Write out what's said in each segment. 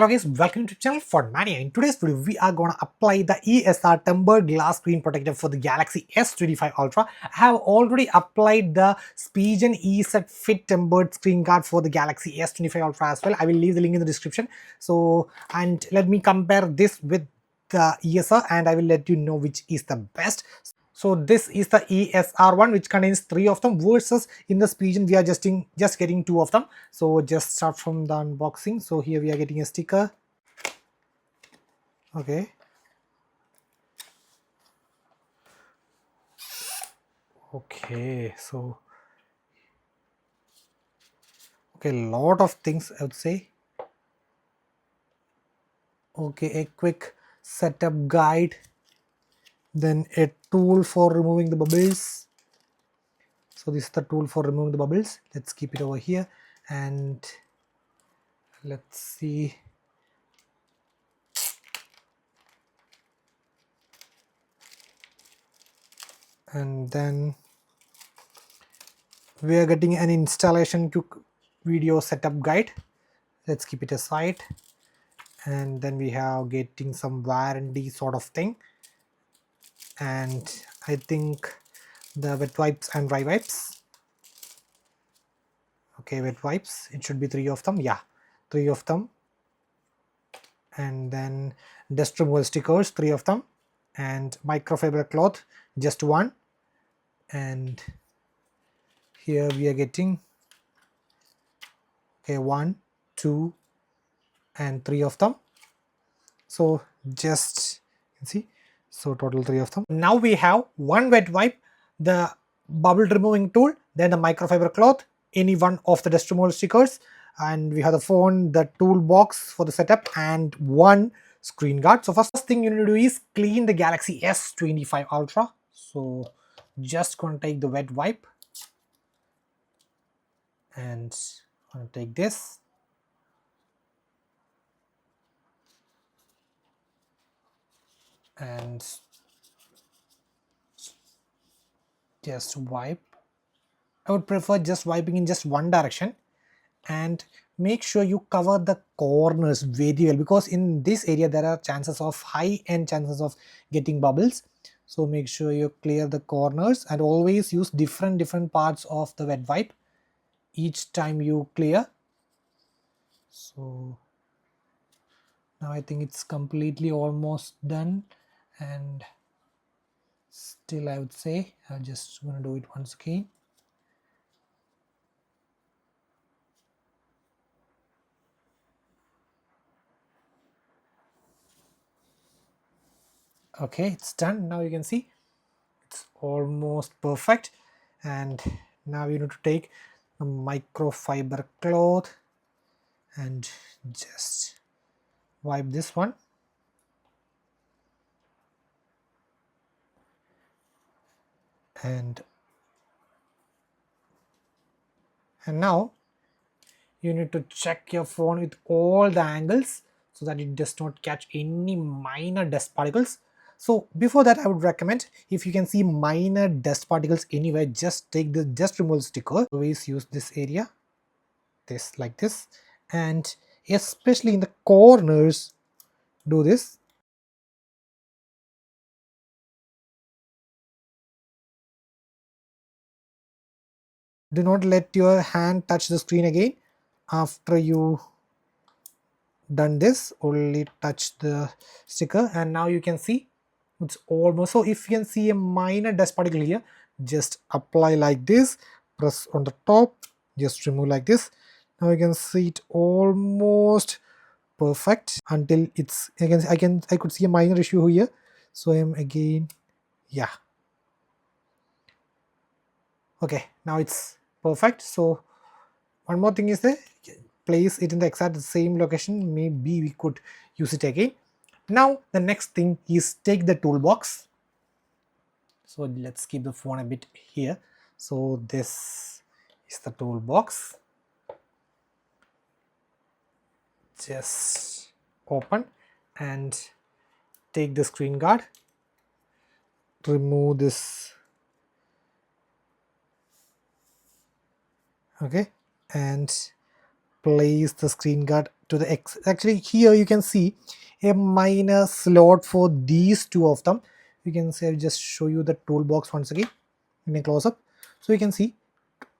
Hello guys, welcome to channel for Mania. In today's video, we are gonna apply the Esr Tempered glass screen protector for the Galaxy S25 Ultra. I have already applied the Spigen Esr Fit Tempered screen guard for the Galaxy S25 Ultra as well. I will leave the link in the description. And let me compare this with the ESR and I will let you know which is the best. So this is the ESR one, which contains 3 of them, versus in the Spigen we are just getting 2 of them. So just start from the unboxing. So here we are getting a sticker. Okay. Okay, so a lot of things I would say. Okay, a quick setup guide, then a tool for removing the bubbles. So this is the tool for removing the bubbles. Let's keep it over here and let's see. And then we are getting an installation video setup guide. Let's keep it aside. And then we have getting some warranty sort of thing, and I think the wet wipes and dry wipes. Okay, wet wipes, it should be 3 of them. Yeah, 3 of them. And then dust removal stickers, 3 of them, and microfiber cloth, just 1. And here we are getting 1, 2 and 3 of them. So just you can see, so total 3 of them. Now we have 1 wet wipe, the bubble removing tool, then the microfiber cloth, any one of the dust removal stickers, and we have the phone, the toolbox for the setup, and 1 screen guard. So first thing you need to do is clean the Galaxy S25 Ultra. So just gonna take the wet wipe and gonna take this and just wipe. I would prefer just wiping in just one direction, and make sure you cover the corners very well, because in this area there are chances of high-end chances of getting bubbles. So make sure you clear the corners and always use different parts of the wet wipe each time you clear. So now I think it's completely almost done, and still I would say I'm just gonna do it once again. Okay, it's done. Now you can see it's almost perfect. And now you need to take a microfiber cloth and just wipe this one. And now you need to check your phone with all the angles so that it does not catch any minor dust particles. So before that, I would recommend, if you can see minor dust particles anywhere, just take the dust removal sticker. Always use this area, this like this, and especially in the corners, do this. Do not let your hand touch the screen again. After you done this, only touch the sticker, and now you can see it's almost. So if you can see a minor dust particle here, just apply like this, press on the top, just remove like this. Now you can see it almost perfect until it's I could see a minor issue here. So I am again, yeah, okay, now it's perfect. So one more thing is there, place it in the exact same location, maybe we could use it again. Now the next thing is take the toolbox. So let's keep the phone a bit here. So this is the toolbox. Just open and take the screen guard, remove this, okay, and place the screen guard to the X. Actually, here you can see a minor slot for these two of them. You can say, I'll just show you the toolbox once again in a close up. So you can see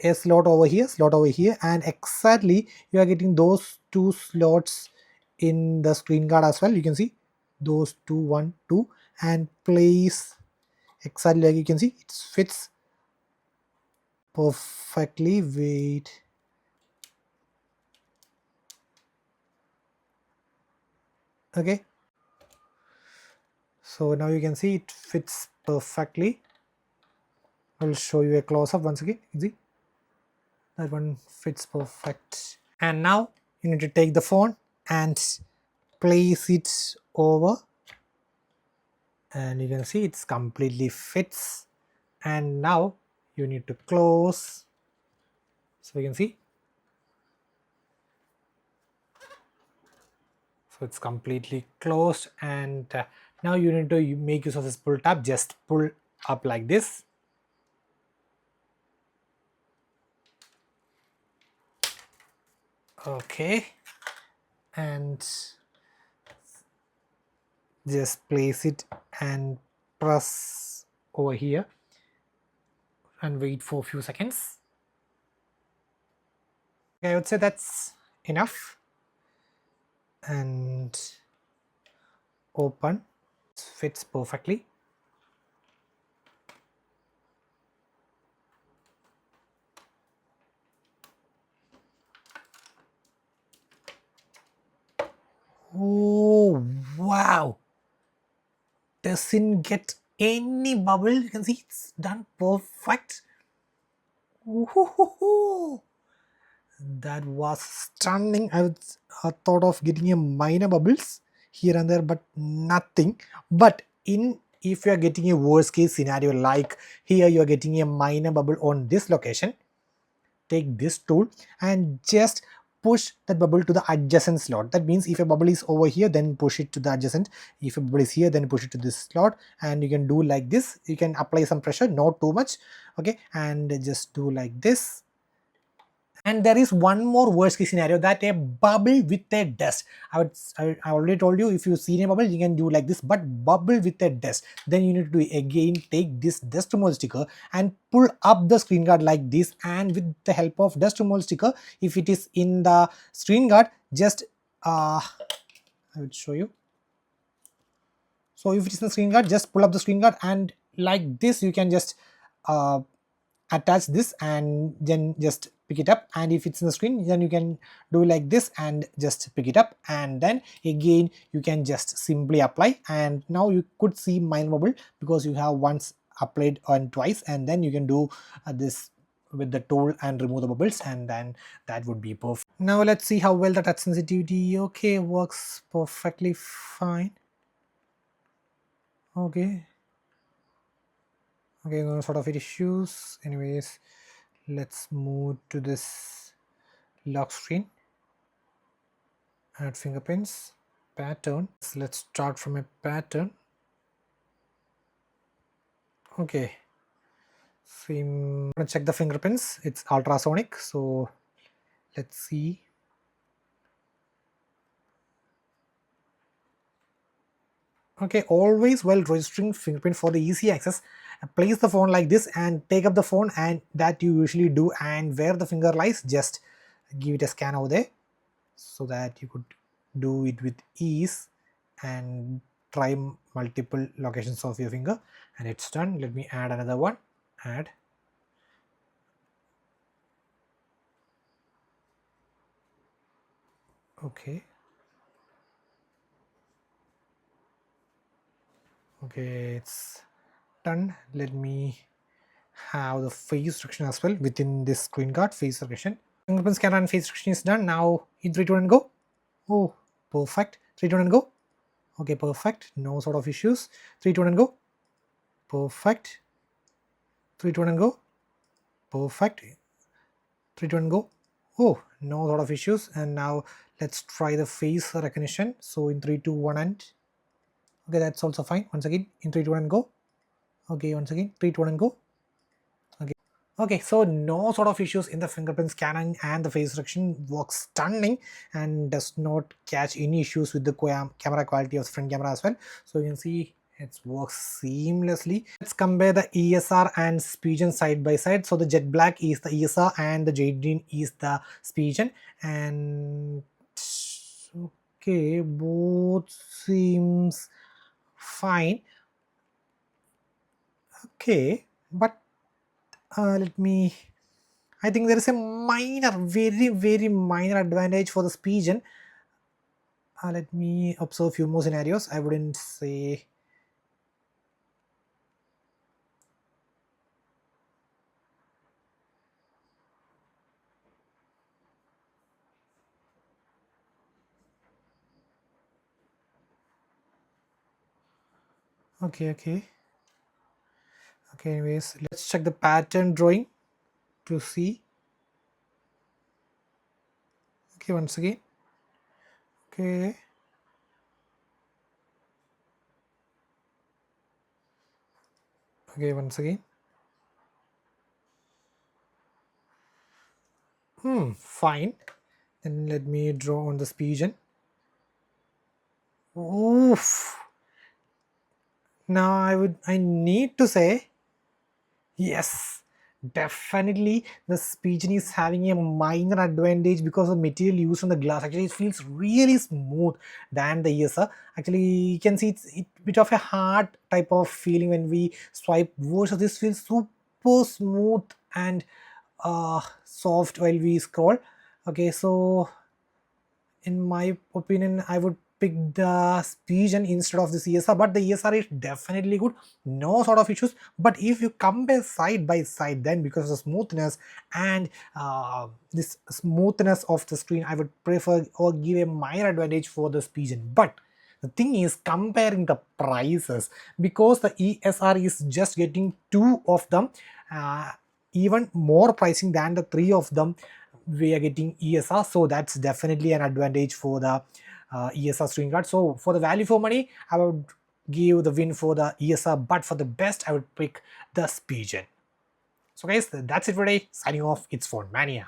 a slot over here, and exactly you are getting those two slots in the screen guard as well. You can see those two, 1 2, and place exactly like you can see it fits perfectly. Wait, okay, so now you can see it fits perfectly. I'll show you a close-up once again. You see that one fits perfect. And now you need to take the phone and place it over, and you can see it's completely fits. And now you need to close, so you can see, so it's completely closed. And now you need to make use of this pull tab. Just pull up like this, okay, and just place it and press over here and wait for a few seconds. I would say that's enough. And open, fits perfectly. Oh wow, doesn't get any bubble. You can see it's done perfect. Ooh, that was stunning. I thought of getting a minor bubbles here and there, but nothing. But if you are getting a worst case scenario, like here you are getting a minor bubble on this location, take this tool and just push that bubble to the adjacent slot. That means if a bubble is over here, then push it to the adjacent. If a bubble is here, then push it to this slot, and you can do like this. You can apply some pressure, not too much, okay, and just do like this. And there is one more worst case scenario, that a bubble with a dust. I already told you, if you see a bubble you can do like this, but bubble with a dust, then you need to again take this dust removal sticker and pull up the screen guard like this. And with the help of dust removal sticker, if it is in the screen guard, just I will show you. So if it is in the screen guard, just pull up the screen guard, and like this you can just attach this and then just pick it up. And if it's in the screen, then you can do like this and just pick it up, and then again you can just simply apply. And now you could see minor bubble because you have once applied on twice, and then you can do this with the tool and remove the bubbles, and then that would be perfect. Now let's see how well the touch sensitivity, okay, works perfectly fine. Okay, no sort of issues. Anyways, let's move to this lock screen, add fingerprints, pattern. So let's start from a pattern. Okay, so I'm gonna check the fingerprints. It's ultrasonic, so let's see. Okay, always while registering fingerprint for the easy access, place the phone like this and take up the phone, and that you usually do, and where the finger lies, just give it a scan over there so that you could do it with ease and try multiple locations of your finger. And it's done. Let me add another one. Add. Okay. Okay, it's done. Let me have the face recognition as well within this screen guard. Face recognition, fingerprint scanner and face recognition is done. Now in 3 2 1 go. Oh, perfect. 3 2 1 go. Okay, perfect. No sort of issues. 3 2 1 go. Perfect. 3 2 1 go. Perfect. 3 2 1 go. Oh, no sort of issues. And now let's try the face recognition. So in 3 2 1 and okay, that's also fine. Once again in 3 2 1 go. Okay, once again 3 2 1 and go. Okay, Okay, so no sort of issues in the fingerprint scanning, and the face recognition works stunning and does not catch any issues with the camera quality of the front camera as well. So you can see it works seamlessly. Let's compare the ESR and Spigen side by side. So the jet black is the ESR and the jade green is the Spigen, and okay, both seems fine. Okay, but let me, I think there is a minor, very, very minor advantage for the Spigen. Let me observe few more scenarios. I wouldn't say. Okay, okay. Okay, anyways, let's check the pattern drawing to see. Okay, once again. Okay. Okay, once again. Fine. Then let me draw on the Spigen. Oof. Now I need to say, yes, definitely the Spigen is having a minor advantage because of the material used on the glass. Actually, it feels really smooth than the ESR. Actually, you can see it's bit of a hard type of feeling when we swipe, versus this feels super smooth and soft while we scroll. Okay, so in my opinion, I would pick the Spigen instead of the ESR, but the ESR is definitely good, no sort of issues. But if you compare side by side, then because of the smoothness and this smoothness of the screen, I would prefer or give a minor advantage for the Spigen. But the thing is comparing the prices, because the ESR is just getting two of them, even more pricing than the three of them we are getting ESR, so that's definitely an advantage for the ESR screen guard. So for the value for money, I would give the win for the ESR, but for the best, I would pick the Spigen. So guys, that's it for today. Signing off, it's Phone Mania.